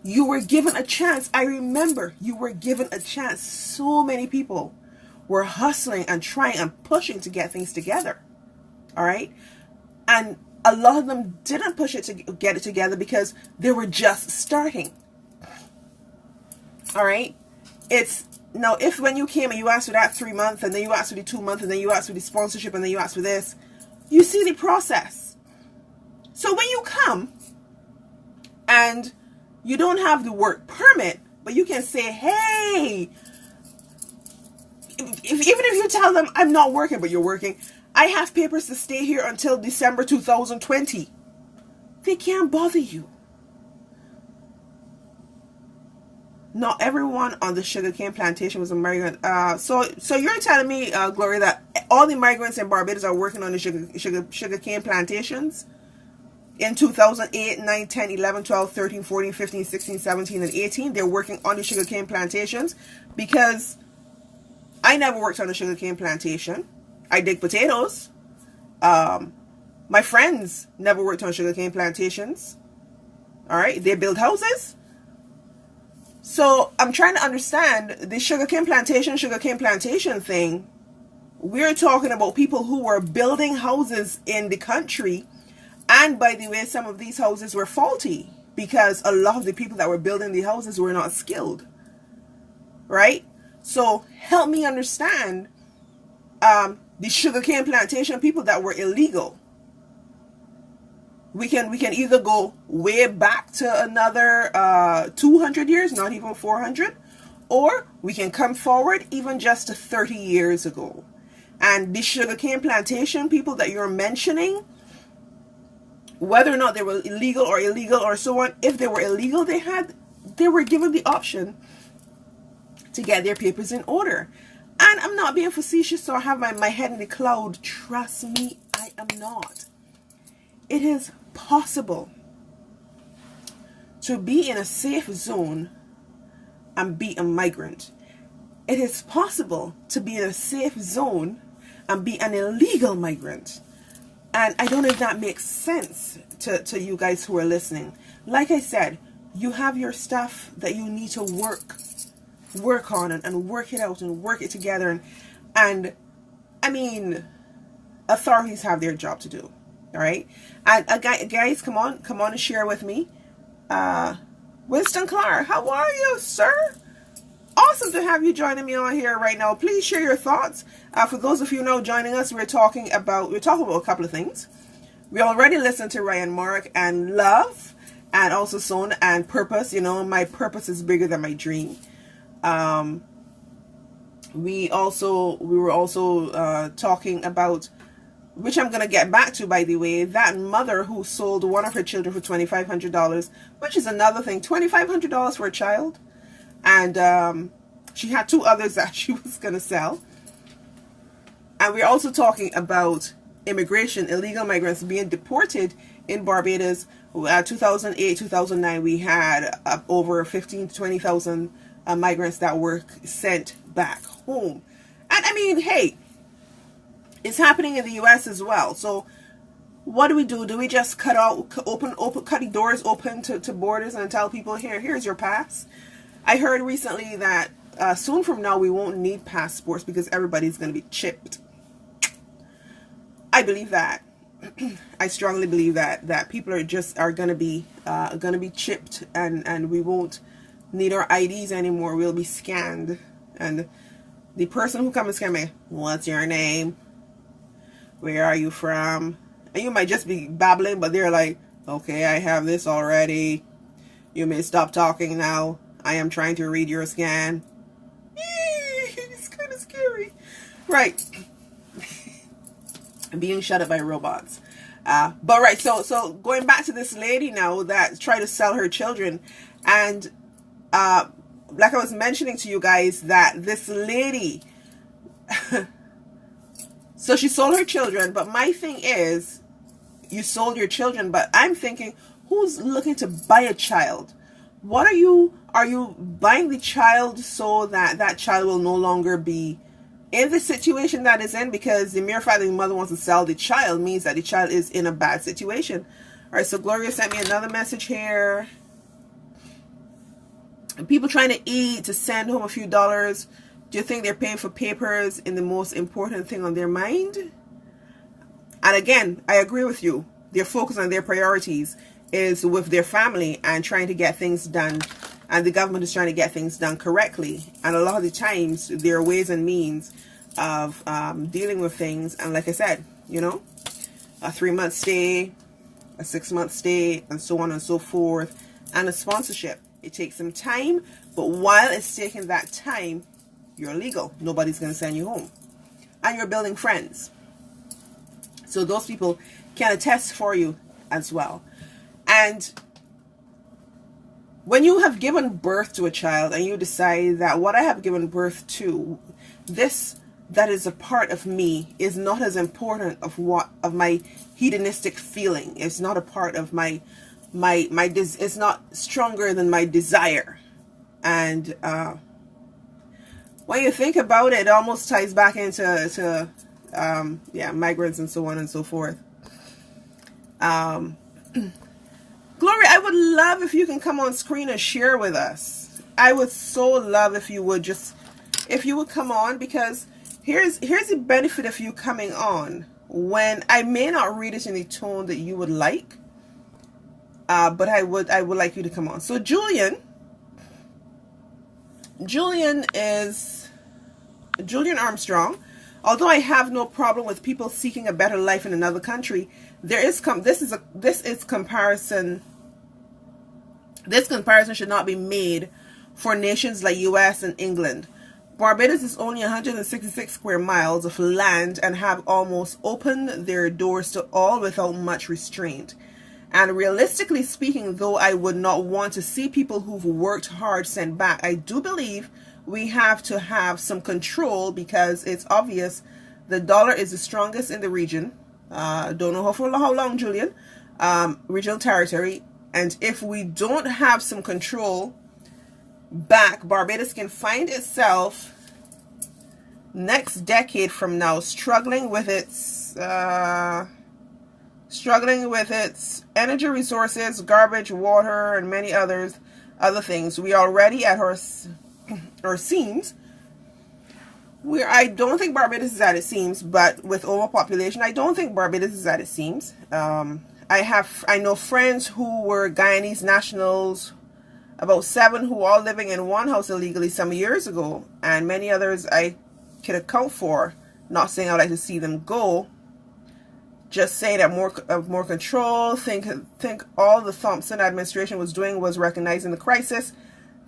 You were given a chance. I remember you were given a chance. So many people were hustling and trying and pushing to get things together. All right. And a lot of them didn't push it to get it together because they were just starting. All right. It's now, if when you came and you asked for that 3 months, and then you asked for the 2 months, and then you asked for the sponsorship, and then you asked for this, you see the process. So when you come and you don't have the work permit, but you can say, hey, even if you tell them I'm not working, but you're working, I have papers to stay here until December 2020. They can't bother you. Not everyone on the sugarcane plantation was a migrant. So you're telling me, Gloria, that all the migrants in Barbados are working on the sugarcane plantations in 2008, 9, 10, 11, 12, 13, 14, 15, 16, 17, and 18? They're working on the sugarcane plantations? Because I never worked on a sugarcane plantation. I dig potatoes. My friends never worked on sugarcane plantations. All right, they build houses. So I'm trying to understand the sugarcane plantation thing. We're talking about people who were building houses in the country. And by the way, some of these houses were faulty because a lot of the people that were building the houses were not skilled. Right? So help me understand the sugarcane plantation people that were illegal. We can either go way back to another 200 years, not even 400, or we can come forward even just to 30 years ago. And the sugarcane plantation people that you're mentioning, whether or not they were illegal or so on, if they were illegal, they were given the option to get their papers in order. And I'm not being facetious, so I have my head in the cloud. Trust me, I am not. It is possible to be in a safe zone and be a migrant. It is possible to be in a safe zone and be an illegal migrant. And I don't know if that makes sense to you guys who are listening. Like I said, you have your stuff that you need to work on and work it out and work it together. And I mean, authorities have their job to do. All right. And guys, come on and share with me. Winston Clark, how are you, sir? Awesome to have you joining me on here right now. Please share your thoughts. For those of you now joining us, we're talking about a couple of things. We already listened to Ryan Mark and Love, and also Sone and Purpose. You know, my purpose is bigger than my dream. We were also talking about, which I'm going to get back to, by the way, that mother who sold one of her children for $2,500, which is another thing, $2,500 for a child. And she had 2 others that she was going to sell. And we're also talking about immigration, illegal migrants being deported in Barbados. 2008, 2009, we had over 15 to 20,000 migrants that were sent back home. And I mean, hey, it's happening in the U.S. as well. So what do? Do we just cut the doors open to borders and tell people, here's your pass? I heard recently that soon from now we won't need passports because everybody's going to be chipped. I believe that. I strongly believe that people are going to be chipped, and we won't need our IDs anymore. We'll be scanned, and the person who comes and scan me, what's your name? Where are you from? And you might just be babbling, but they're like, okay, I have this already. You may stop talking now. I am trying to read your scan. It's kind of scary. Right. Being shut up by robots. But right, so going back to this lady now that tried to sell her children. And like I was mentioning to you guys, that this lady... So she sold her children, but my thing is, you sold your children, but I'm thinking, who's looking to buy a child? What are you buying the child so that that child will no longer be in the situation that is in? Because the mere fact that the mother wants to sell the child means that the child is in a bad situation. All right, so Gloria sent me another message here. People trying to eat, to send home a few dollars. Do you think they're paying for papers in the most important thing on their mind? And again, I agree with you. Their focus on their priorities is with their family and trying to get things done. And the government is trying to get things done correctly. And a lot of the times, there are ways and means of dealing with things. And like I said, you know, a 3-month stay, a 6-month stay, and so on and so forth, and a sponsorship. It takes some time, but while it's taking that time, you're legal. Nobody's going to send you home. And you're building friends. So those people can attest for you as well. And when you have given birth to a child and you decide that what I have given birth to, this that is a part of me is not as important of my hedonistic feeling. It's not a part of it's not stronger than my desire. And when you think about it, it almost ties back into migrants and so on and so forth. Gloria, I would love if you can come on screen and share with us. I would so love if you would come on, because here's the benefit of you coming on. When I may not read it in the tone that you would like, but I would like you to come on. So Julian Armstrong. Although I have no problem with people seeking a better life in another country, this comparison should not be made for nations like US and England. Barbados is only 166 square miles of land and have almost opened their doors to all without much restraint. And realistically speaking, though I would not want to see people who've worked hard sent back, I do believe we have to have some control, because it's obvious the dollar is the strongest in the region. Don't know for how long, Julian. Regional territory. And if we don't have some control back, Barbados can find itself next decade from now struggling with its energy resources, garbage, water, and many other things. We are already at our seams. I don't think Barbados is at its seams, but with overpopulation, I don't think Barbados is at its seams. I know friends who were Guyanese nationals, about 7, who are all living in one house illegally some years ago, and many others I could account for. Not saying I'd like to see them go. Just say that more control. Think all the Thompson administration was doing was recognizing the crisis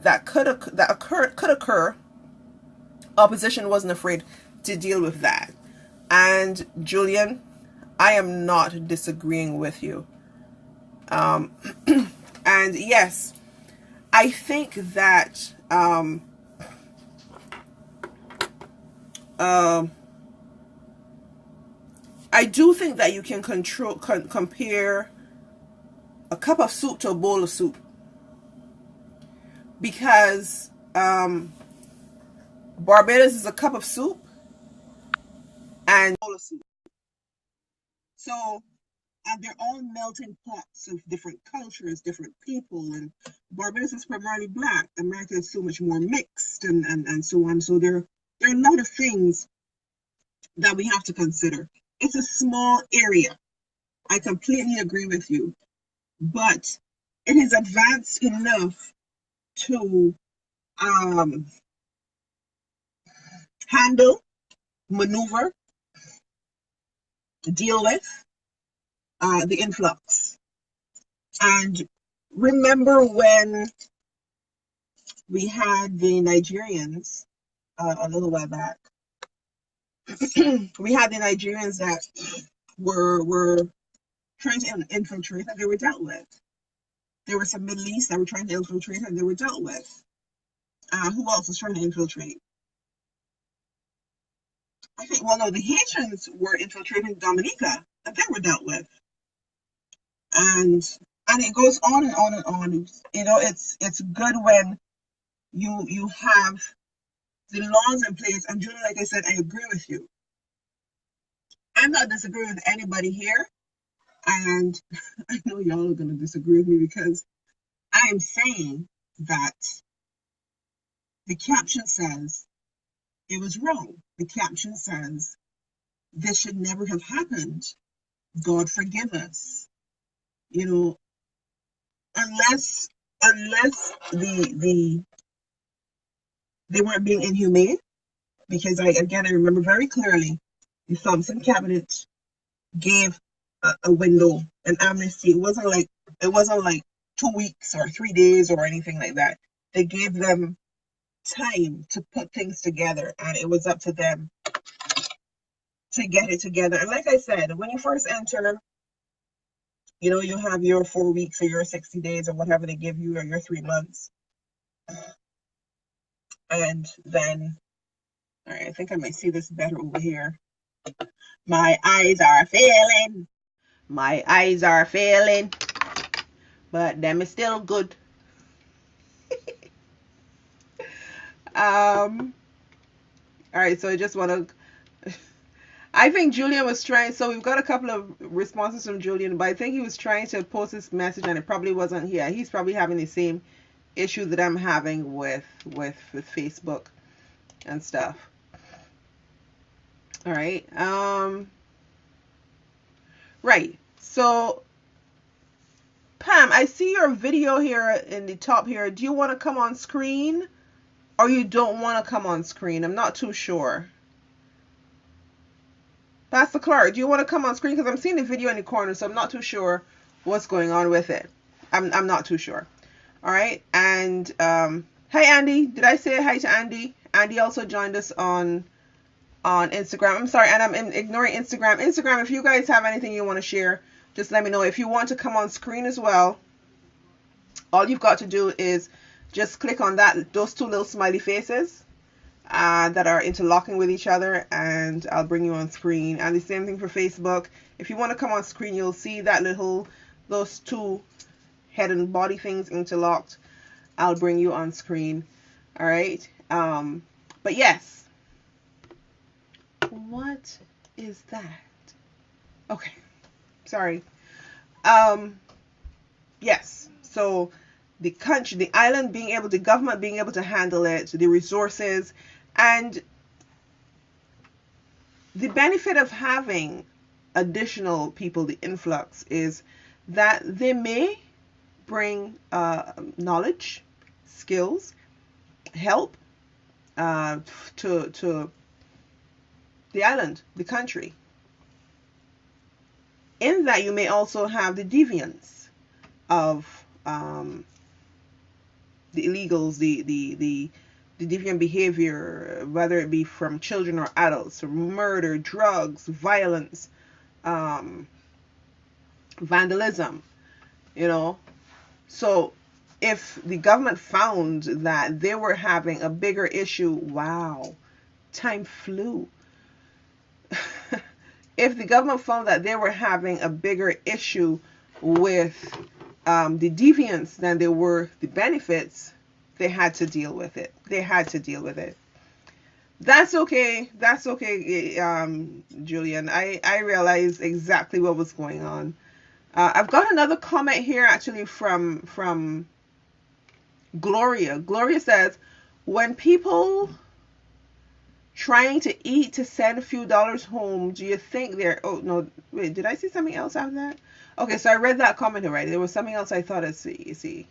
that could occur. Opposition wasn't afraid to deal with that. And Julian, I am not disagreeing with you. And yes, I think that I do think that you can compare a cup of soup to a bowl of soup, because Barbados is a cup of soup and a bowl of soup. So, and they're all melting pots of different cultures, different people, and Barbados is primarily black. America is so much more mixed, and so on. So there are a lot of things that we have to consider. It's a small area. I completely agree with you, but it is advanced enough to handle, maneuver, deal with the influx. And remember when we had the Nigerians a little while back, we had the Nigerians that were trying to infiltrate, and they were dealt with. There were some Middle East that were trying to infiltrate, and they were dealt with. Who else was trying to infiltrate? I think, well, no, the Haitians were infiltrating Dominica, and they were dealt with. And it goes on and on and on. You know, it's good when you have the laws in place. And Julie, like I said, I agree with you. I'm not disagreeing with anybody here, and I know y'all are going to disagree with me, because I am saying that the caption says it was wrong. The caption says this should never have happened. God forgive us. You know, unless they weren't being inhumane, because I remember very clearly the Thompson cabinet gave a window, an amnesty. It wasn't like 2 weeks or 3 days or anything like that. They gave them time to put things together, and it was up to them to get it together. And like I said, when you first enter, you have your 4 weeks or your 60 days or whatever they give you, or your 3 months. And then, all right, I think I might see this better over here. My eyes are failing. My eyes are failing. But them is still good. All right, so I just want to. I think Julian was trying. So we've got a couple of responses from Julian, but I think he was trying to post this message, and it probably wasn't here. He's probably having the same issue that I'm having with Facebook and stuff. All right. Right. So Pam, I see your video here in the top here. Do you want to come on screen, or you don't want to come on screen? I'm not too sure. Pastor Clark, do you want to come on screen? Because I'm seeing the video in the corner, so I'm not too sure what's going on with it. I'm not too sure. All right. And hi Andy. Did I say hi to Andy? Andy also joined us on Instagram. I'm sorry, and I'm ignoring Instagram. Instagram, if you guys have anything you want to share, just let me know. If you want to come on screen as well, all you've got to do is just click on those two little smiley faces that are interlocking with each other, and I'll bring you on screen. And the same thing for Facebook. If you want to come on screen, you'll see those two head and body things interlocked. I'll bring you on screen. All right. But yes. What is that? Okay. Sorry. Yes. So the country, the island the government being able to handle it, the resources, and the benefit of having additional people, the influx, is that they may bring knowledge, skills, help to the island, the country. In that, you may also have the deviance of the illegals, the deviant behavior, whether it be from children or adults, from murder, drugs, violence, vandalism, So if the government found that they were having a bigger issue, wow, time flew. If the government found that they were having a bigger issue with the deviance than they were the benefits, they had to deal with it. That's okay. Julian. I realized exactly what was going on. I've got another comment here actually from Gloria. Gloria says, when people trying to eat to send a few dollars home, do you think they're... Oh, no. Wait, did I see something else after that? Okay, so I read that comment already. There was something else I thought I'd see.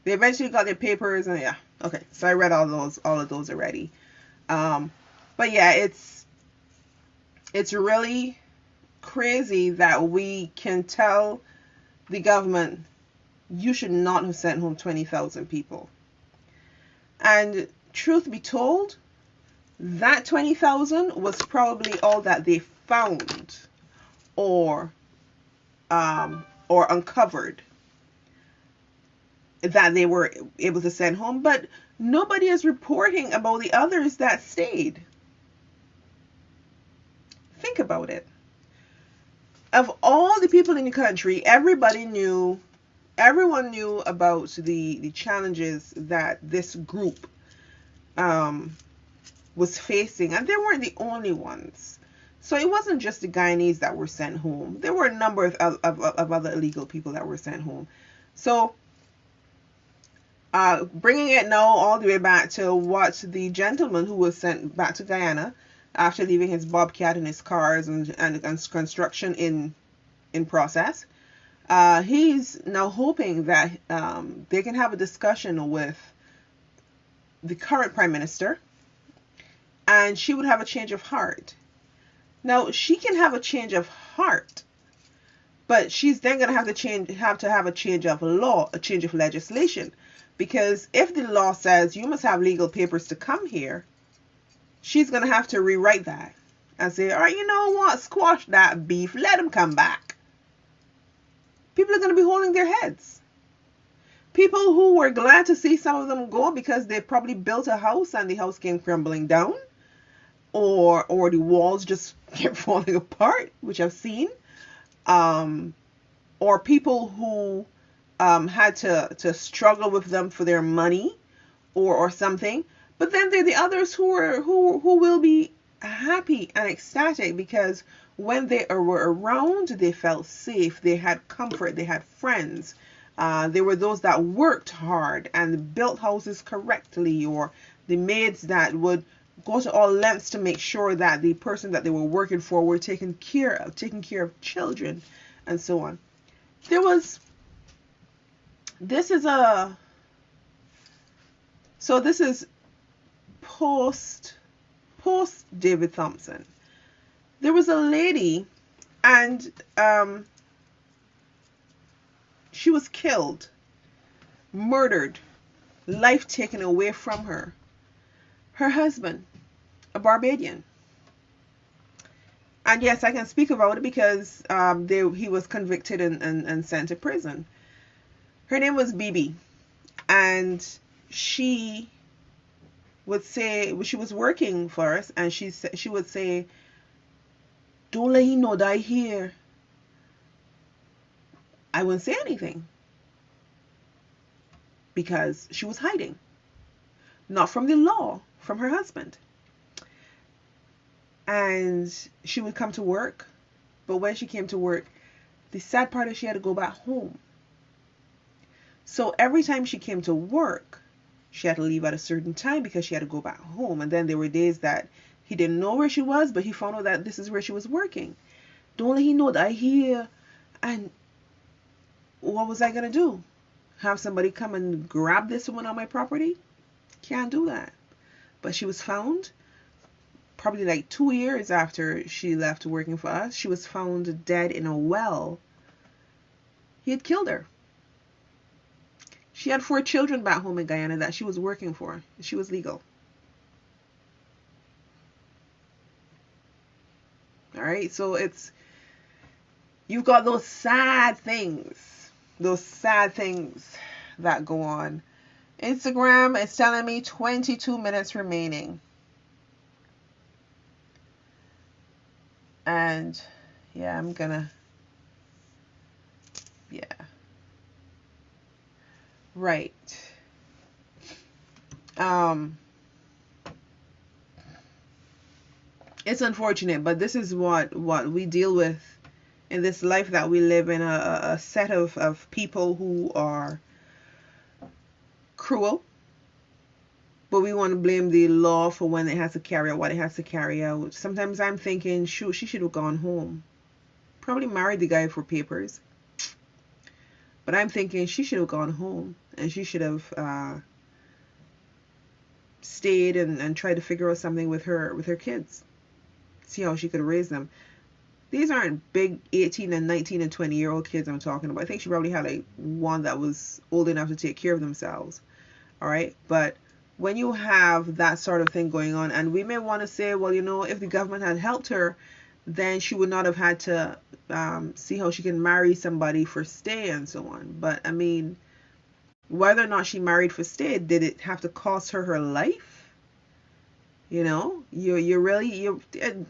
They eventually got their papers, and yeah. Okay, so I read all of those already. But yeah, it's really crazy that we can tell the government, you should not have sent home 20,000 people. And truth be told, that 20,000 was probably all that they found or uncovered that they were able to send home. But nobody is reporting about the others that stayed. Think about it. Of all the people in the country, everyone knew about the challenges that this group was facing, and they weren't the only ones. So it wasn't just the Guyanese that were sent home. There were a number of other illegal people that were sent home. So bringing it now all the way back to what the gentleman who was sent back to Guyana, after leaving his bobcat and his cars and construction in process. He's now hoping that they can have a discussion with the current prime minister, and she would have a change of heart. Now she can have a change of heart, but she's then going to have to have a change of law, a change of legislation, because if the law says you must have legal papers to come here, she's going to have to rewrite that and say, all right, you know what, squash that beef, let them come back. People are going to be holding their heads. People who were glad to see some of them go because they probably built a house and the house came crumbling down, or the walls just kept falling apart, which I've seen, or people who had to struggle with them for their money or something. But then there are the others who will be happy and ecstatic because when they were around, they felt safe, they had comfort, they had friends. There were those that worked hard and built houses correctly, or the maids that would go to all lengths to make sure that the person that they were working for were taking care of children, and so on. This is post David Thompson. There was a lady, and she was killed, murdered, life taken away from her. Her husband, a Barbadian. And yes, I can speak about it because he was convicted and sent to prison. Her name was Bibi, and she would say, she was working for us, and she would say, don't let him know that I here. I wouldn't say anything because she was hiding, not from the law, from her husband. And she would come to work, but when she came to work, the sad part is she had to go back home. So every time she came to work, she had to leave at a certain time because she had to go back home. And then there were days that he didn't know where she was, but he found out that this is where she was working. Don't let him know that I here. And what was I going to do? Have somebody come and grab this woman on my property? Can't do that. But she was found probably like 2 years after she left working for us. She was found dead in a well. He had killed her. She had 4 children back home in Guyana that she was working for. She was legal. All right, so you've got those sad things that go on. Instagram is telling me 22 minutes remaining. And yeah, I'm gonna, yeah. Right. It's unfortunate, but this is what we deal with in this life that we live in, a set of people who are cruel, but we want to blame the law for when it has to carry out what it has to carry out. Sometimes I'm thinking, shoot, she should have gone home. Probably married the guy for papers. But I'm thinking she should have gone home, and she should have stayed and tried to figure out something with her kids. See how she could raise them. These aren't big 18 and 19 and 20-year-old kids I'm talking about. I think she probably had like one that was old enough to take care of themselves. All right, but when you have that sort of thing going on, and we may want to say, well, you know, if the government had helped her, then she would not have had to see how she can marry somebody for stay and so on. But I mean, whether or not she married for stay, did it have to cost her life? You know,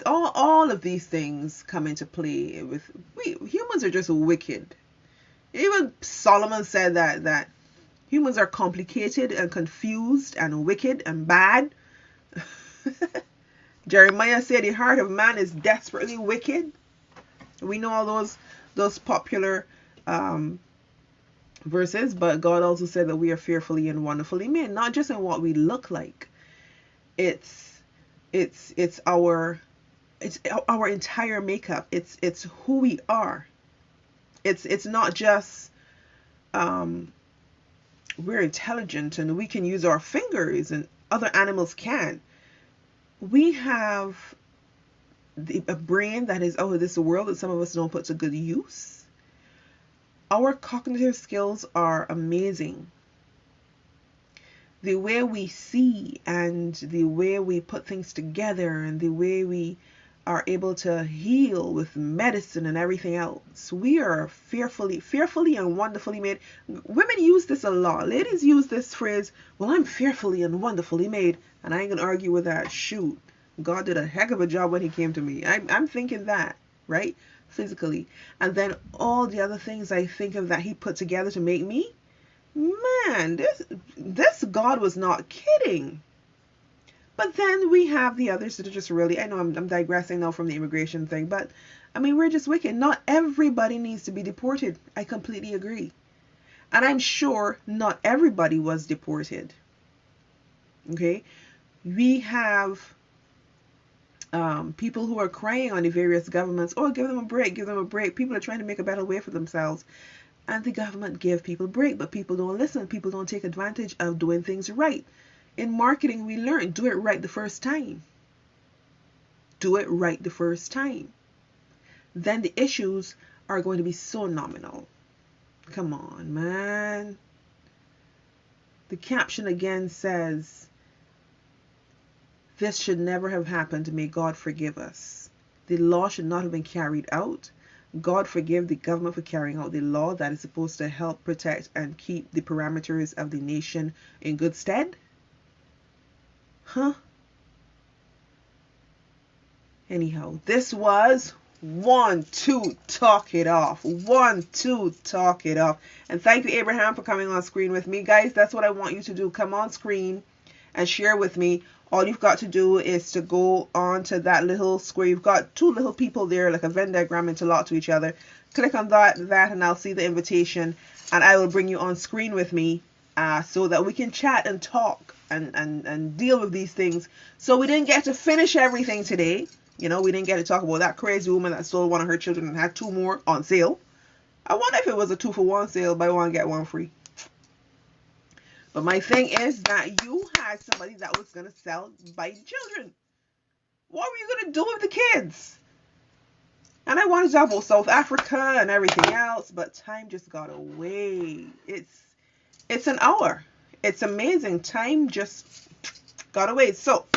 all of these things come into play. Humans are just wicked. Even Solomon said that humans are complicated and confused and wicked and bad. Jeremiah said the heart of man is desperately wicked. We know all those popular verses, but God also said that we are fearfully and wonderfully made, not just in what we look like. It's It's our entire makeup. It's who we are. It's not just we're intelligent and we can use our fingers and other animals can. We have a brain that is out of this world that some of us don't put to good use. Our cognitive skills are amazing. The way we see and the way we put things together and the way we are able to heal with medicine and everything else. We are fearfully and wonderfully made. Women use this a lot. Ladies use this phrase, well, I'm fearfully and wonderfully made. And I ain't gonna argue with that. Shoot, God did a heck of a job when he came to me. I'm thinking that, right? Physically. And then all the other things I think of that he put together to make me, man, this God was not kidding. But then we have the others that are just really, I know I'm digressing now from the immigration thing, but I mean, we're just wicked. Not everybody needs to be deported. I completely agree. And I'm sure not everybody was deported. Okay? We have people who are crying on the various governments, oh, give them a break, give them a break. People are trying to make a better way for themselves. And the government give people a break, but people don't listen. People don't take advantage of doing things right. In marketing, we learn, do it right the first time. Do it right the first time. Then the issues are going to be so nominal. Come on, man. The caption again says, this should never have happened. May God forgive us. The law should not have been carried out. God forgive the government for carrying out the law that is supposed to help protect and keep the parameters of the nation in good stead. Huh? Anyhow, this was 1, 2, talk it off. 1, 2, talk it off. And thank you, Abraham, for coming on screen with me. Guys, that's what I want you to do. Come on screen and share with me. All you've got to do is to go on to that little square. You've got two little people there, like a Venn diagram interlocked to each other. Click on that, and I'll see the invitation. And I will bring you on screen with me so that we can chat and talk and deal with these things. So we didn't get to finish everything today. You know, we didn't get to talk about that crazy woman that stole one of her children and had 2 more on sale. I wonder if it was a 2-for-1 sale, buy one, get one free. But my thing is that you had somebody that was going to sell by the children. What were you going to do with the kids? And I wanted to talk about South Africa and everything else, but time just got away. It's an hour. It's amazing. Time just got away. So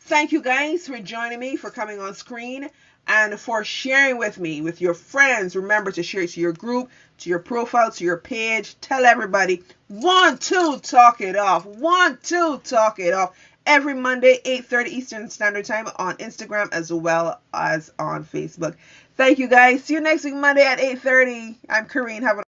thank you guys for joining me, for coming on screen, and for sharing with me, with your friends. Remember to share it to your group, to your profile, to your page. Tell everybody. 1, 2, talk it off. 1, 2, talk it off. Every Monday, 8:30 Eastern Standard Time on Instagram as well as on Facebook. Thank you guys. See you next week, Monday at 8:30. I'm Careen. Have a